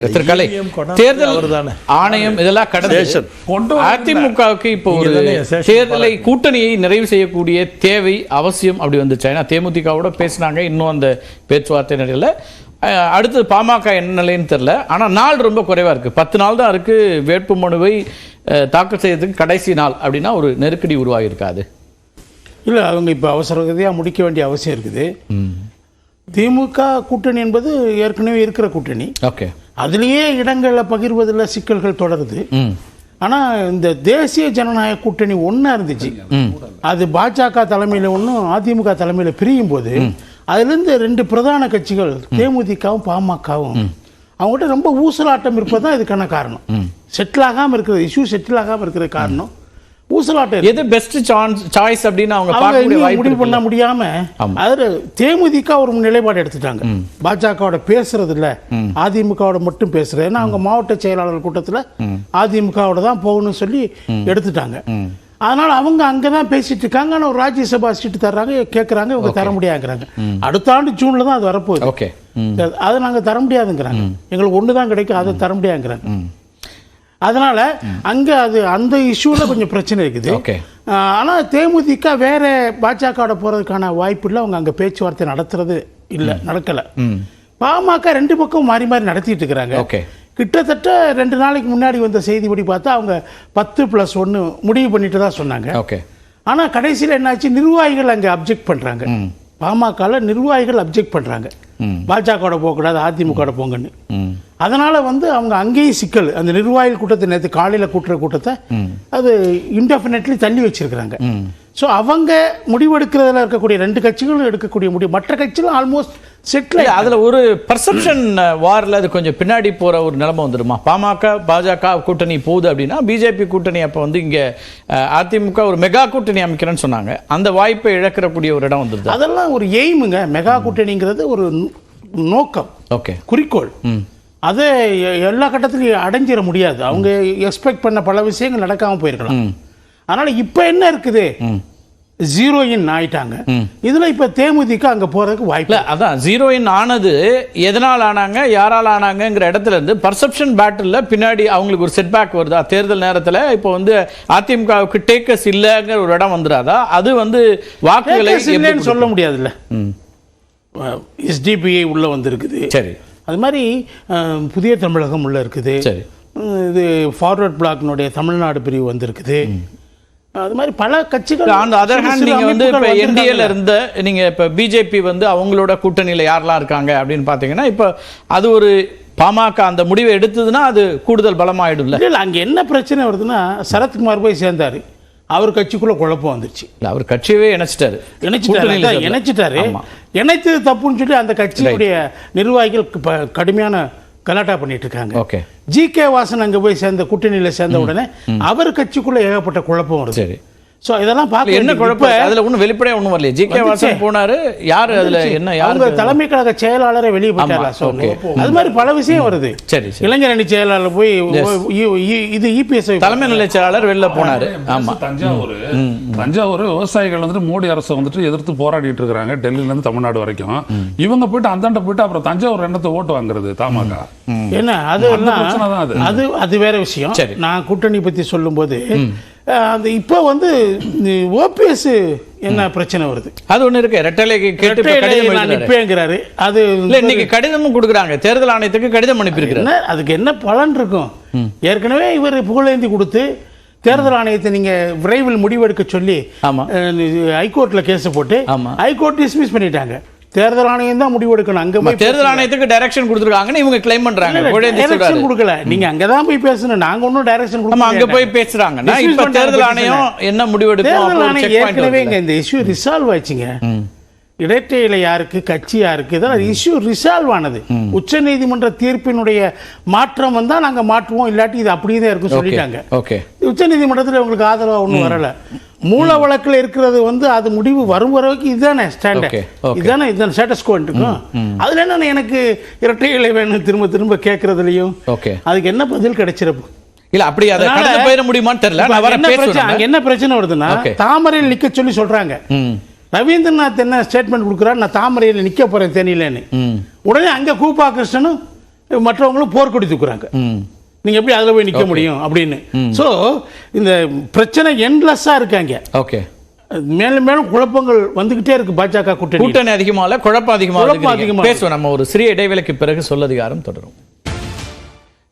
கலை தேர்தல் ஆணையம் இதெல்லாம் கடந்து அதிமுகவுக்கு இப்போ ஒரு தேர்தலை கூட்டணியை நிறைவு செய்யக்கூடிய தேவை அவசியம் அப்படி வந்துச்சு. ஏன்னா தேமுதிகவோட பேசினாங்க, இன்னும் அந்த பேச்சுவார்த்தை நிலையில். அடுத்தது பாமக என்ன நிலைன்னு தெரியல. ஆனால் நாள் ரொம்ப குறைவாக இருக்குது, 10 நாள் தான் இருக்குது வேட்பு மனுவை தாக்கல் செய்யறதுக்கு கடைசி நாள். அப்படின்னா ஒரு நெருக்கடி உருவாகி இருக்காது இல்லை? அவங்க இப்போ அவசரகதியாக முடிக்க வேண்டிய அவசியம் இருக்குது. திமுக கூட்டணி என்பது ஏற்கனவே இருக்கிற கூட்டணி. ஓகே, அதுலேயே இடங்களை பகிர்வதில் சிக்கல்கள் தொடருது. ஆனால் இந்த தேசிய ஜனநாயக கூட்டணி ஒன்றா இருந்துச்சு, அது பாஜக தலைமையில் ஒன்றும் அதிமுக தலைமையில் பிரியும் போது அதுலேருந்து 2 பிரதான கட்சிகள் தேமுதிகவும் பாமகவும் அவங்ககிட்ட ரொம்ப ஊசலாட்டம் இருப்பது தான் இதுக்கான காரணம். செட்டில் ஆகாமல் இருக்கிறது, இஷ்யூ செட்டில் ஆகாமல் இருக்கிற காரணம் ஊசலாட்டம். எது பெஸ்ட் சாய்ஸ் அப்படின்னு அவங்க முடிவு பண்ண முடியாம அதுல தேமுதிக ஒரு நிலைப்பாடு எடுத்துட்டாங்க. பாஜகவோட பேசுறது இல்ல, அதிமுகவோட மட்டும் பேசுறது. ஏன்னா அவங்க மாவட்ட செயலாளர் கூட்டத்துல அதிமுகவோட தான் போகணும்னு சொல்லி எடுத்துட்டாங்க. அதனால அவங்க அங்கதான் பேசிட்டு இருக்காங்க. ஆனால் ஒரு ராஜ்யசபா சீட்டு தர்றாங்க, கேட்கறாங்க, இவங்க தர முடியாதுங்கிறாங்க. அடுத்த ஆண்டு ஜூன்ல தான் அது வரப்போகுது. அதை நாங்க தர முடியாதுங்கிறாங்க, எங்களுக்கு ஒண்ணுதான் கிடைக்கும், அதை தர முடியாதுங்கிறாங்க. அதனால அங்க அது அந்த இஷ்யூல கொஞ்சம் பிரச்சனை இருக்குது. ஆனா தேமுதிக வேற பாஜக போறதுக்கான வாய்ப்பு இல்லை. அவங்க அங்க பேச்சுவார்த்தை நடத்துறது இல்லை, நடக்கல. பாமக 2 பக்கம் மாறி மாறி நடத்திட்டு இருக்கிறாங்க. கிட்டத்தட்ட 2 நாளைக்கு முன்னாடி வந்த செய்திப்படி பார்த்தா அவங்க 10+1 முடிவு பண்ணிட்டு தான் சொன்னாங்க. ஆனா கடைசியில் என்னாச்சு, நிர்வாகிகள் அங்க அப்ஜெக்ட் பண்றாங்க. பாமக நிர்வாகிகள் அப்ஜெக்ட் பண்றாங்க, பாஜக போகக்கூடாது, அதிமுக போங்கன்னு. அதனால அவங்க அங்கேயும் சிக்கல். அந்த நிர்வாகிகள் கூட்டத்தை நேற்று காலையில் கூட்டுற கூட்டத்தை அது இன்டெஃபினெட்லி தள்ளி வச்சிருக்கிறாங்க. ஸோ அவங்க முடிவெடுக்கிறதுல இருக்கக்கூடிய 2 கட்சிகளும் எடுக்கக்கூடிய முடிவு, மற்ற கட்சிகளும் ஆல்மோஸ்ட் செட்டில். அதில் ஒரு பர்செப்ஷன் வாரில் அது கொஞ்சம் பின்னாடி போகிற ஒரு நிலைமை வந்துடுமா? பாமக பாஜக கூட்டணி போகுது அப்படின்னா பிஜேபி கூட்டணி அப்போ இங்கே அதிமுக ஒரு மெகா கூட்டணி அமைக்கிறேன்னு சொன்னாங்க, அந்த வாய்ப்பை இழக்கிறக்கூடிய ஒரு இடம் வந்துடுது. அதெல்லாம் ஒரு எய்முங்க. மெகா கூட்டணிங்கிறது ஒரு நோக்கம், குறிக்கோள். அதை எல்லா கட்டத்திலையும் அடைஞ்சிட முடியாது. அவங்க எக்ஸ்பெக்ட் பண்ண பல விஷயங்கள் நடக்காமல் போயிருக்கலாம். அதனால இப்போ என்ன இருக்குது, 0 இன் ஆயிட்டாங்க. இதுல இப்ப தேமுதிக அங்க போறதுக்கு வாய்ப்பு இல்லை. அதான் 0 இன் ஆனது எதனால் ஆனாங்க, யாரால் ஆனாங்கிற இடத்துல இருந்து பர்செப்ஷன் பேட்டில் பின்னாடி அவங்களுக்கு ஒரு செட்பேக் வருதா? தேர்தல் நேரத்தில் இப்போ அதிமுகவுக்கு டேக்கஸ் இல்லைங்கிற ஒரு இடம் வந்துடாதா? அது வாக்குகளை இல்லைன்னு சொல்ல முடியாதுல்ல. SDPI உள்ள வந்திருக்குது, சரி. அது மாதிரி புதிய தமிழகம் உள்ள இருக்குது, சரி. இது ஃபார்வர்ட் பிளாக்னுடைய தமிழ்நாடு பிரிவு வந்திருக்குது. அது மாதிரி பல கட்சிகள். அந்த அதர் ஹேண்ட் நீங்க இப்போ என்டிஏல இருந்த நீங்க இப்போ பிஜேபி அவங்களோட கூட்டணியில் யாரெல்லாம் இருக்காங்க அப்படின்னு பார்த்தீங்கன்னா, இப்போ அது ஒரு பாமக அந்த முடிவை எடுத்ததுன்னா அது கூடுதல் பலமாயிடும்ல. இல்லை, அங்கே என்ன பிரச்சனை வருதுன்னா, சரத்குமார் போய் சேர்ந்தாரு, அவர் கட்சிக்குள்ள குழப்பம் வந்துருச்சு. அவர் கட்சியவே இணைச்சிட்டாரு. இணைத்தது தப்புன்னு சொல்லி அந்த கட்சியுடைய நிர்வாகிகள் கடுமையான கலாட்டா பண்ணிட்டு இருக்காங்க. GK வாசன் அங்க போய் சேர்ந்த கூட்டணியில சேர்ந்த உடனே அவர் கட்சிக்குள்ள ஏகப்பட்ட குழப்பம் வருது. சோ இதெல்லாம் பார்க்க என்ன குழப்பம்? அதுல ஒன்றும் வெளிப்படையா ஒன்றும் வரல. GK வாசன் போனாரு, யாரு அதுல என்ன, அவங்க தலைமை கழக செயலாளரை வெளியே போயிட்டாரா? அது மாதிரி பல விஷயம் வருது. சரி, இளைஞர் அணி செயலாளர் போய் இது EPS தலைமை நிலை செயலாளர் வெளில போனாரு. ஆமா, தஞ்சாவூர் விவசாயிகள் மோடி அரசை எதிர்த்து போராடிட்டு இருக்காங்க, டெல்லியில இருந்து தமிழ்நாடு வரைக்கும். இவங்க போயிட்டு அந்தாண்ட போயிட்டு அப்புறம் தஞ்சாவூர் எண்ணத்தை ஓட்டு வாங்குறது தமாக என்ன, அது வேற விஷயம். நான் கூட்டணி பத்தி சொல்லும் போது அந்த இப்போ OPS என்ன பிரச்சனை வருது, அது ஒண்ணு இருக்கு. ரெட்டலைக்கு நிற்பேங்கிறாரு. அது இன்னைக்கு கடிதமும் கொடுக்குறாங்க, தேர்தல் ஆணையத்துக்கு கடிதம் அனுப்பியிருக்கிறாங்க. அதுக்கு என்ன பலன் இருக்கும்? ஏற்கனவே இவர் புகழேந்தி கொடுத்து தேர்தல் ஆணையத்தை நீங்க விரைவில் முடிவெடுக்க சொல்லி ஹைகோர்ட்ல கேஸ் போட்டு ஹைகோர்ட் டிஸ்மிஸ் பண்ணிட்டாங்க. தேர்தல் ஆணையம் தான் முடிவெடுக்கணும். அங்க போய் தேர்தல் ஆணையத்துக்கு டைரக்ஷன் கொடுத்துருக்காங்கன்னு இவங்க கிளைம் பண்றாங்க. டைரக்ஷன் கொடுக்கல, நீங்க அங்கதான் போய் பேசணும், நாங்க ஒன்னும் டைரக்ஷன் கொடுக்கல. அங்க போய் பேசுறாங்க. இப்ப தேர்தல் ஆணையம் என்ன முடிவெடுக்கும்? தேர்தல் ஆணையம் ஏற்கனவே இந்த இஷ்யூ ரிசால்வ் ஆயிடுச்சுங்க. இடைத்தேயிலை யாருக்கு, கட்சி யாருக்கு, இதெல்லாம் இஷ்யூ ரிசால்வ் ஆனது. உச்ச நீதிமன்ற தீர்ப்பினுடைய மாற்றம் வந்தா நாங்க மாற்றுவோம், இல்லாட்டி இது அப்படியே தான் இருக்கும் சொல்லிட்டாங்க. உச்ச நீதிமன்றத்தில் உங்களுக்கு ஆதரவா ஒன்றும் வரல. மூல வழக்கில் இருக்கிறது அது முடிவு வரும் வரைக்கும் இதுதானே ஸ்டாண்டர்ட், இதுதானே ஸ்டேட்டஸ் கோ இருக்கும். அதுல என்ன எனக்கு இரட்டை இலை வேணும் திரும்ப திரும்ப கேட்கறதுலயும் அதுக்கு என்ன பதில் கிடைச்சிருப்பு? இல்ல அப்படி அதை கடந்து போயிட முடியுமான்னு தெரியல. அங்க என்ன பிரச்சனை வருதுன்னா, தாமரையில் நிக்க சொல்லி சொல்றாங்க. ரவீந்திரநாத் என்ன ஸ்டேட்மெண்ட் கொடுக்குறாரு, நான் தாமரையில் நிக்க போறேன் தேனியிலன்னு. உடனே அங்க கூப்பா கிருஷ்ணனும் மற்றவங்களும் போர்க்கொடி தூக்குறாங்க. நீங்க எப்படி அதுல போய் நிக்க முடியும் அப்படின்னு. சோ இந்த பிரச்சனை எண்ட்லெஸ்ஸா இருக்காங்க. ஓகே, மேலும் மேலும் குழப்பங்கள் வந்துகிட்டே இருக்கு. பாஜக கூட்டணி அதிகமால குழப்பம் அதிகமாக பேசுவோம். நம்ம ஒரு சிறிய இடைவேளைக்கு பிறகு சொல்லதிகாரம் தொடரும்.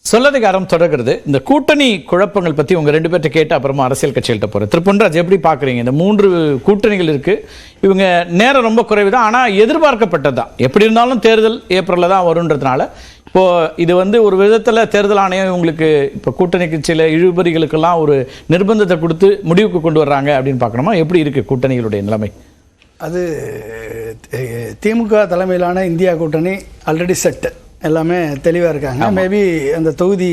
சொல்லதிகாரம் தொடர்கிறது. இந்த கூட்டணி குழப்பங்கள் பத்தி உங்க 2 பேர்ட்ட கேட்டு அப்புறமா அரசியல் கட்சிகள்கிட்ட போறேன். திரு பொன்ராஜ், எப்படி பாக்குறீங்க? இந்த 3 கூட்டணிகள் இருக்கு. இவங்க நேரம் ரொம்ப குறைவு தான், ஆனா எதிர்பார்க்கப்பட்டதுதான். எப்படி இருந்தாலும் தேர்தல் ஏப்ரல்ல தான் வரும்ன்றதுனால இப்போ இது ஒரு விதத்துல தேர்தல் ஆணையம் உங்களுக்கு இப்போ கூட்டணிக்கு சில இழுபறிகளுக்கெல்லாம் ஒரு நிர்பந்தத்தை கொடுத்து முடிவுக்கு கொண்டு வர்றாங்க அப்படின்னு பார்க்கணுமா? எப்படி இருக்கு கூட்டணிகளுடைய நிலைமை? அது திமுக தலைமையிலான இந்தியா கூட்டணி ஆல்ரெடி செட், எல்லாமே தெளிவாக இருக்காங்க. மேபி அந்த தொகுதி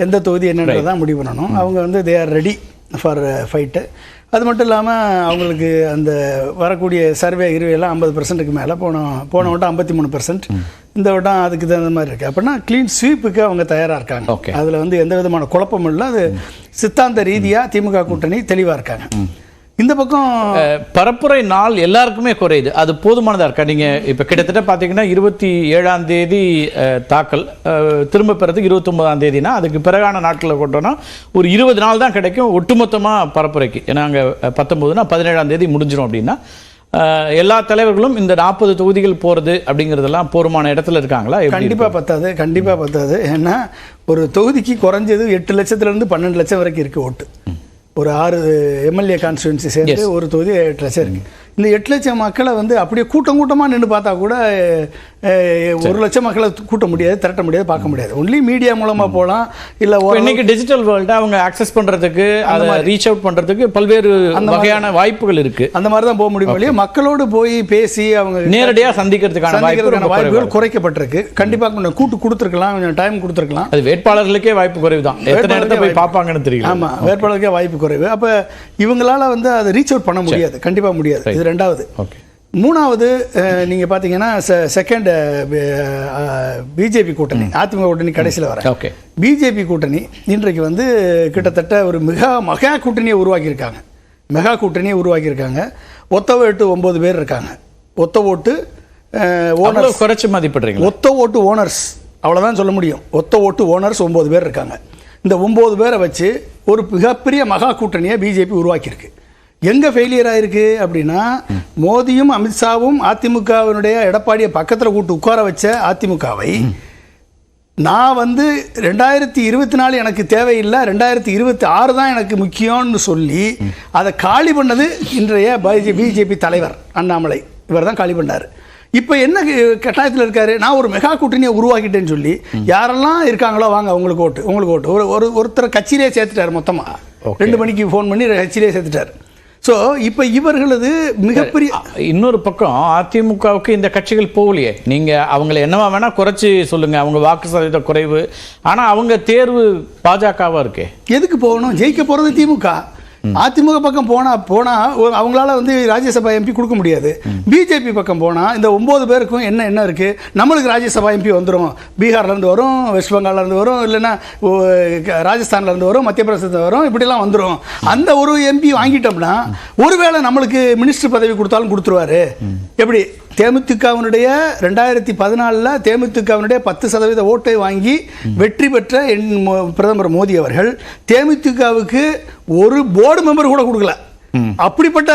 எந்த தொகுதி என்னன்றதான் முடிவு பண்ணணும். அவங்க they are ready for fight. அது மட்டும் இல்லாமல் அவங்களுக்கு அந்த வரக்கூடிய சர்வே எல்லாம் 50%க்கு மேலே போன வட்டம் 53%, இந்த வட்டம் அதுக்கு தகுந்த மாதிரி இருக்குது. அப்படின்னா க்ளீன் ஸ்வீப்புக்கு அவங்க தயாராக இருக்காங்க. அதில் எந்த விதமான குழப்பமும் இல்லை. அது சித்தாந்த ரீதியாக திமுக கூட்டணி தெளிவாக இருக்காங்க. இந்த பக்கம் பரப்புரை நாள் எல்லாருக்குமே குறையுது. அது போதுமானதா இருக்கா? நீங்க இப்ப கிட்டத்தட்ட பாத்தீங்கன்னா 27ஆம் தேதி தாக்கல், திரும்ப பெறதுக்கு 29ஆம் தேதினா அதுக்கு பிறகான நாட்களை கொண்டோம்னா ஒரு 20 நாள் தான் கிடைக்கும் ஒட்டுமொத்தமா பரப்புரைக்கு. ஏன்னா அங்க 19னா 17ஆம் தேதி முடிஞ்சிடும். அப்படின்னா எல்லா தலைவர்களும் இந்த 40 தொகுதிகள் போறது அப்படிங்கறதெல்லாம் போருமான இடத்துல இருக்காங்களா? கண்டிப்பா பத்தாது. ஏன்னா ஒரு தொகுதிக்கு குறைஞ்சது 8 லட்சத்துல இருந்து 12 லட்சம் வரைக்கும் இருக்கு ஓட்டு. ஒரு 6 எம்எல்ஏ கான்ஸ்டியூன்சி சேர்ந்து ஒரு தொகுதி 8 லட்சம் இருக்கு. இந்த 8 லட்சம் மக்களை அப்படியே கூட்டமாக நின்று பார்த்தா கூட 1 லட்சம் மக்களை கூட்ட முடியாது, திரட்ட முடியாது, பார்க்க முடியாது. ஒன்லி மீடியா மூலமா போகலாம். இல்லை இன்னைக்கு டிஜிட்டல் வேர்ல்டு அவங்க ஆக்சஸ் பண்றதுக்கு, அதை ரீச் அவுட் பண்றதுக்கு பல்வேறு வகையான வாய்ப்புகள் இருக்கு. அந்த மாதிரி தான் போக முடியும். இல்லையா மக்களோடு போய் பேசி அவங்க நேரடியாக சந்திக்கிறதுக்கான வாய்ப்புகள் குறைக்கப்பட்டிருக்கு. கண்டிப்பாக கூட்டு கொடுத்துருக்கலாம், கொஞ்சம் டைம் கொடுத்துருக்கலாம். அது வேட்பாளர்களுக்கே வாய்ப்பு குறைவு தான். எத்தனை இடத்துல போய் பார்ப்பாங்கன்னு தெரியல. ஆமா, வேட்பாளருக்கே வாய்ப்பு குறைவு. அப்ப இவங்களால அதை ரீச் அவுட் பண்ண முடியாது, கண்டிப்பா முடியாது. இது 2வது. மூணாவது, நீங்க பாத்தீங்கன்னா செகண்ட் பிஜேபி கூட்டணி, அதிமுக கூட்டணி கடைசியில் வர பிஜேபி கூட்டணி இன்றைக்கு கிட்டத்தட்ட ஒரு மெகா கூட்டணியை உருவாக்கியிருக்காங்க. மெகா கூட்டணியை உருவாக்கியிருக்காங்க. ஒத்த ஓட்டு 9 பேர் இருக்காங்க. ஒத்த ஓட்டு ஓனர்ஸ் குறைச்சு மதிப்பிடுறீங்க. ஒத்த ஓட்டு ஓனர்ஸ் அவ்வளவுதான் சொல்ல முடியும். ஒத்த ஓட்டு ஓனர்ஸ் 9 பேர் இருக்காங்க. இந்த 9 பேரை வச்சு ஒரு மிகப்பெரிய மகா கூட்டணியை பிஜேபி உருவாக்கியிருக்கு. எங்க ஃபெயிலியர் ஆயிருக்கு அப்படின்னா, மோடியும் அமித்ஷாவும் அதிமுகவினுடைய எடப்பாடியை பக்கத்தில் கூட்டு உட்கார வச்ச அதிமுகவை நான் 2024 எனக்கு தேவையில்லை, 2026 தான் எனக்கு முக்கியம்னு சொல்லி அதை காலி பண்ணது இன்றைய பிஜேபி தலைவர் அண்ணாமலை. இவர் தான் காலி பண்ணார். இப்போ என்ன கட்டாயத்தில் இருக்காரு? நான் ஒரு மெகா கூட்டணியை உருவாக்கிட்டேன்னு சொல்லி யாரெல்லாம் இருக்காங்களோ வாங்க உங்களுக்கு ஓட்டு ஒருத்தர் கட்சியிலே சேர்த்துட்டார். மொத்தமாக 2 மணிக்கு ஃபோன் பண்ணி கட்சியிலே சேர்த்துட்டார். ஸோ இப்போ இவர்களது மிகப்பெரிய இன்னொரு பக்கம் அதிமுகவுக்கு இந்த கட்சிகள் போகலையே. நீங்க அவங்களை என்னவா வேணா குறைச்சி சொல்லுங்க, அவங்க வாக்கு சதவீத குறைவு, ஆனா அவங்க தேர்வு பாஜகவா இருக்கே. எதுக்கு போகணும்? ஜெயிக்க போறது திமுக. அதிமுக பக்கம் போனா அவங்களால ராஜ்யசபா எம்பி கொடுக்க முடியாது. பிஜேபி பக்கம் போனா இந்த 9 பேருக்கும் என்ன இருக்கு? நம்மளுக்கு ராஜ்யசபா எம்பி வந்துடும். பீகார்ல இருந்து வரும், வெஸ்ட் பெங்கால்ல இருந்து வரும், இல்லைன்னா ராஜஸ்தான்ல இருந்து வரும், மத்திய பிரதேசத்துல வரும், இப்படிலாம் வந்துடும். அந்த ஒரு எம்பி வாங்கிட்டோம்னா ஒருவேளை நம்மளுக்கு மினிஸ்டர் பதவி கொடுத்தாலும் கொடுத்துருவாரு. எப்படி தேமுதிகவினுடைய 2014 தேமுதிகவினுடைய 10% ஓட்டை வாங்கி வெற்றி பெற்ற பிரதமர் மோடி அவர்கள் தேமுதிகவுக்கு ஒரு போர்டு மெம்பர் கூட கொடுக்கல. அப்படிப்பட்ட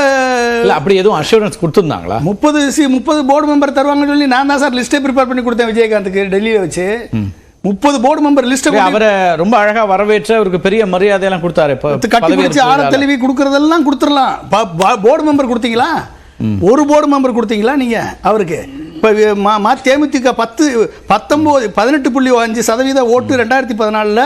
அப்படி எதுவும் அஷூரன்ஸ் கொடுத்துருந்தாங்களா? 30 போர்டு மெம்பர் தருவாங்கன்னு சொல்லி நான் தான் சார் லிஸ்ட்டை ப்ரிப்பேர் பண்ணி கொடுத்தேன் விஜயகாந்துக்கு டெல்லியில வச்சு. 30 போர்டு மெம்பர் லிஸ்ட் அவரை ரொம்ப அழகா வரவேற்று அவருக்கு பெரிய மரியாதையெல்லாம் கொடுத்தாரு. கட்டி பிடிச்சி ஆற தெளிவி கொடுக்கறதெல்லாம் கொடுத்துடலாம். போர்டு மெம்பர் கொடுத்தீங்களா? ஒரு போர்டு மெம்பர் கொடுத்தீங்களா நீங்க அவருக்கு? இப்போ தேமுதிக 18.5% ஓட்டு 2014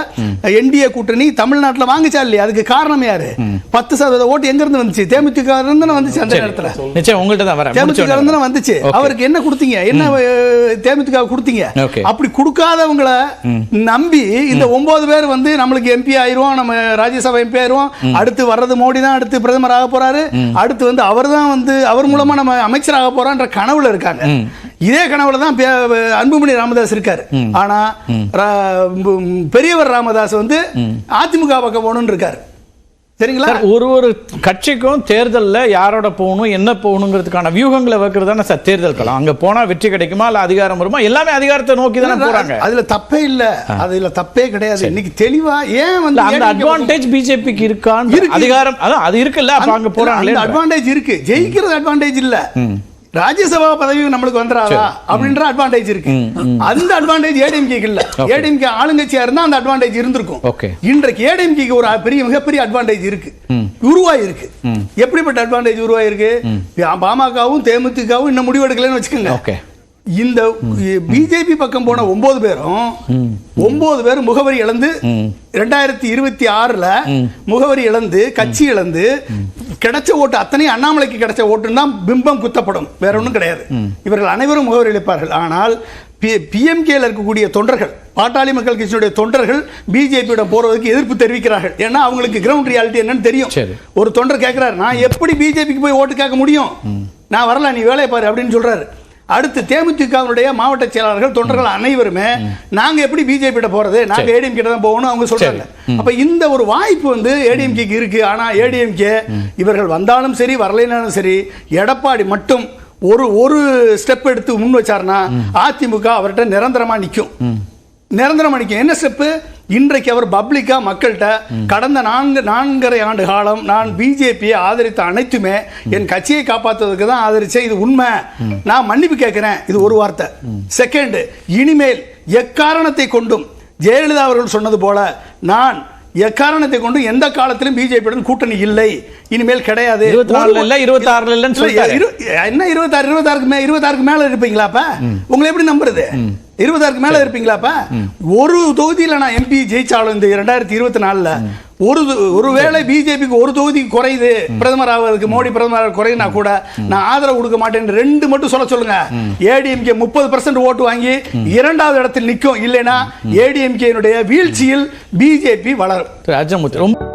என்டிஏ கூட்டணி தமிழ்நாட்டில் வாங்கிச்சா இல்லையா? அதுக்கு காரணம் யாரு? 10% ஓட்டு எங்க இருந்து வந்துச்சு? தேமுதிக இருந்து வந்துச்சு. அந்த நேரத்தில் நிச்சயம் உங்கள்ட்ட தான் வர தேமுதிக இருந்து வந்துச்சு. அவருக்கு என்ன கொடுத்தீங்க? என்ன தேமுதிக கொடுத்தீங்க? அப்படி கொடுக்காதவங்களை நம்பி இந்த 9 பேர் நம்மளுக்கு எம்பி ஆயிருவோம், நம்ம ராஜ்யசபா எம்பி ஆயிருவோம், அடுத்து வர்றது மோடி தான் அடுத்து பிரதமர் ஆக போறாரு, அடுத்து அவர் தான் அவர் மூலமா நம்ம அமைச்சர் ஆக போறான்ற கனவுல இருக்காங்க. இதே கனவுல தான் அன்புமணி ராமதாஸ் இருக்காரு. ஆனா பெரியவர் ராமதாஸ் அதிமுக பக்கம் போகணும்னு இருக்காரு. சரிங்களா? ஒரு கட்சிக்கும் தேர்தல்ல யாரோட போகணும் என்ன போகணுங்கிறதுக்கான வியூகங்களை வைக்கிறது தானே சார் தேர்தல் களம். அங்க போனா வெற்றி கிடைக்குமா இல்ல அதிகாரம் வருமா, எல்லாமே அதிகாரத்தை நோக்கி தானே போறாங்க. அதுல தப்பே இல்ல, அதுல தப்பே கிடையாது. இன்னைக்கு தெளிவா ஏன் வந்து அந்த அட்வான்டேஜ் பிஜேபிக்கு இருக்கான்னு அதிகாரம் அது இருக்குல்ல, அப்ப அங்க போறாங்களே. அட்வான்டேஜ் இருக்கு, ஜெயிக்கிறது அட்வான்டேஜ் இல்ல. ராஜ்யசபா பதவி நம்மளுக்கு வந்துறாதா அப்படின்ற அட்வான்டேஜ் இருக்கு. அந்த அட்வான்டேஜ் ஏடிஎம்கேக்கு இல்ல. ஏடிஎம்கே ஆளுங்கட்சியா இருந்தா அந்த அட்வான்டேஜ் இருந்திருக்கும். இன்றைக்கு ஏடிஎம்கேக்கு ஒரு மிகப்பெரிய அட்வான்டேஜ் இருக்கு, உருவாயிருக்கு. எப்படிப்பட்ட அட்வான்டேஜ் உருவாயிருக்கு? பாமகவும் தேமுதிகவும் இன்னும் முடிவெடுக்கலன்னு வச்சுக்கோங்க. இந்த பிஜேபி பக்கம் போன 9 பேரும் முகவரி இழந்து 2026 முகவரி இழந்து கட்சி இழந்து கிடைச்ச ஓட்டு அத்தனை அண்ணாமலைக்கு கிடைச்ச ஓட்டு தான் பிம்பம் குத்தப்படும், வேற ஒன்றும் கிடையாது. இவர்கள் அனைவரும் முகவரி இழப்பார்கள். ஆனால் பிஎம்கேல இருக்கக்கூடிய தொண்டர்கள், பாட்டாளி மக்கள் கட்சியினுடைய தொண்டர்கள் பிஜேபியிடம் போறதுக்கு எதிர்ப்பு தெரிவிக்கிறார்கள். ஏன்னா அவங்களுக்கு கிரவுண்ட் ரியாலிட்டி என்னன்னு தெரியும். ஒரு தொண்டர் கேட்கிறாரு, நான் எப்படி பிஜேபிக்கு போய் ஓட்டு கேட்க முடியும், நான் வரல, நீ வேலையை பாரு அப்படின்னு சொல்றாரு. அடுத்து தேமுதிகவுடைய மாவட்ட செயலாளர்கள் தொண்டர்கள் அனைவருமே நாங்க எப்படி பிஜேபி போறது, நாங்க ஏடிஎம் கிட்ட தான் போகணும் அவங்க சொல்றாங்க. அப்ப இந்த ஒரு வாய்ப்பு வந்து ஏடிஎம்கேக்கு இருக்கு. ஆனா ஏடிஎம்கே இவர்கள் வந்தாலும் சரி வரலைனாலும் சரி எடப்பாடி மட்டும் ஒரு ஸ்டெப் எடுத்து முன் வச்சாருன்னா அதிமுக அவர்கிட்ட நிரந்தரமா நிற்கும். என்ன ஸ்டெப்? இன்றைக்கு அவர் பப்ளிக்கா மக்கள்கிட்ட கடந்த 4.5 ஆண்டு காலம் நான் பிஜேபியை ஆதரித்த அனைத்துமே என் கட்சியை காப்பாற்றுவதற்கு தான் ஆதரிச்சேன், இது உண்மை, நான் மன்னிப்பு கேட்கிறேன், இது ஒரு வார்த்தை. செகண்ட், இனிமேல் எக்காரணத்தை கொண்டும் ஜெயலலிதா அவர்கள் சொன்னது போல நான் எக்காரணத்தை கொண்டு எந்த காலத்திலும் பிஜேபியுடன் கூட்டணி இல்லை, இனிமேல் கிடையாது. 24 இல்ல 26 இல்லன்னு சொல்றாரு. என்ன 26 மேல இருப்பீங்களா? அப்ப உங்களை எப்படி நம்புறது? 26 மேல இருப்பீங்களாப்ப? ஒரு தொகுதியில் நான் எம்பி ஜெயிச்சாலும் இந்த 2024 ஒருவேளை பிஜேபிக்கு ஒரு தொகுதி குறையுது, பிரதமர் ஆவதற்கு மோடி பிரதமர் குறையுதுனா கூட நான் ஆதரவு கொடுக்க மாட்டேன். 2 மட்டும் சொல்லுங்க. ஏடிஎம்கே 30% ஓட்டு வாங்கி 2வது இடத்தில் நிற்கும், இல்லைன்னா ஏடிஎம்கே வீழ்ச்சியில் பிஜேபி வளரும். ராஜமூர்த்தி ரொம்ப